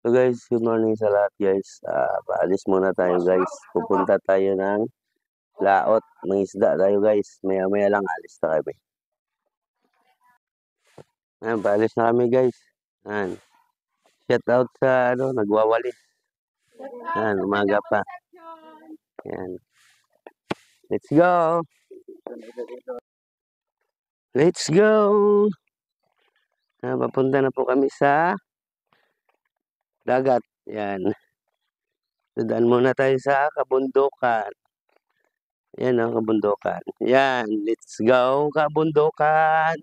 So guys, good morning sa lahat guys. Paalis muna tayo guys. Pupunta tayo ng laot. Mangisda tayo guys. Maya maya lang alis na kami. Ayan, paalis na kami guys. Ayan. Shout out sa nagwawalis. Ayan, umaga pa. Ayan. Let's go! Let's go! Papunta na po kami sa dagat. Ayan. Dadaan muna tayo sa kabundukan. Yan ang kabundukan. Yan. Let's go, kabundukan.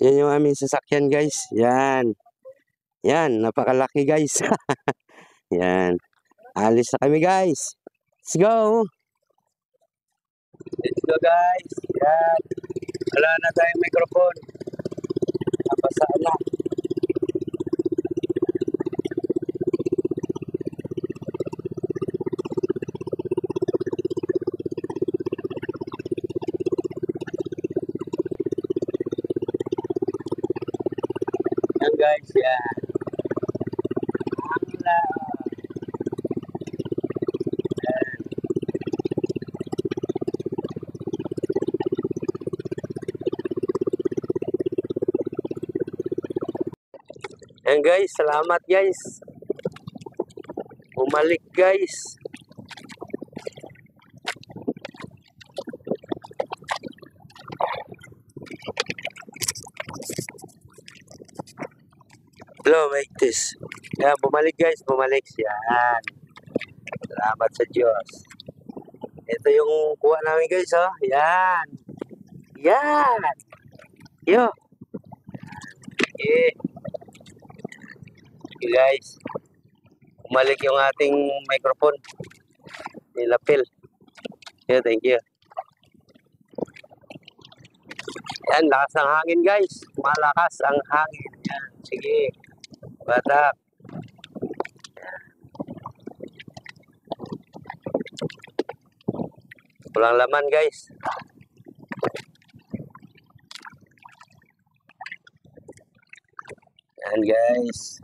Yan yung aming sasakyan guys. Yan. Yan. Napakalaki guys. Yan. Alis na kami guys. Let's go. Let's go guys. Yan. Wala na tayong microphone. Napasaan na. Yan guys. Yan. Ang laot. Yan guys, salamat guys. Bumalik guys. Hello, make this. Yan, bumalik guys, bumalik. Yan. Salamat sa Diyos. Ito yung kuha namin guys, oh. Yan. Yan. Yo. Okay. Okay guys. Bumalik yung ating microphone. Nilapil. Yeah, thank you. Yan, lakas ng hangin guys. Malakas ang hangin. Yan, sige. Batak. Walang laman guys. Yan guys.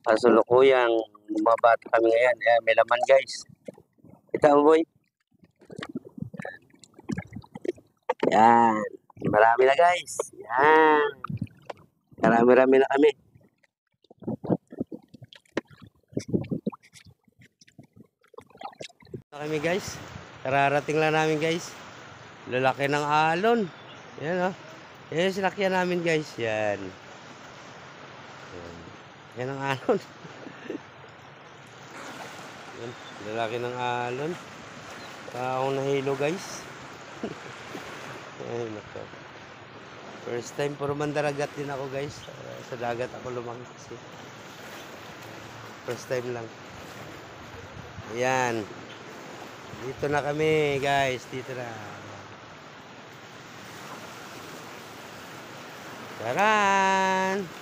Kasulukuyang bumabat kami ngayon. Yan, may laman guys. Kita mo boy. Yan. Marami na guys. Yan. Marami-rami na kami. Kami guys. Kararating lang namin guys. Lalaki ng alon. Yan oh. Yan yung sinakyan namin guys. Yan. Yan ang alon. Yan. Lalaki ng alon. Akong nahilo guys. Ay nako. First time puro mandaragat din ako guys. Sa dagat ako lumaki kasi. First time lang. Ayan. Dito na kami guys. Dito na. Taran!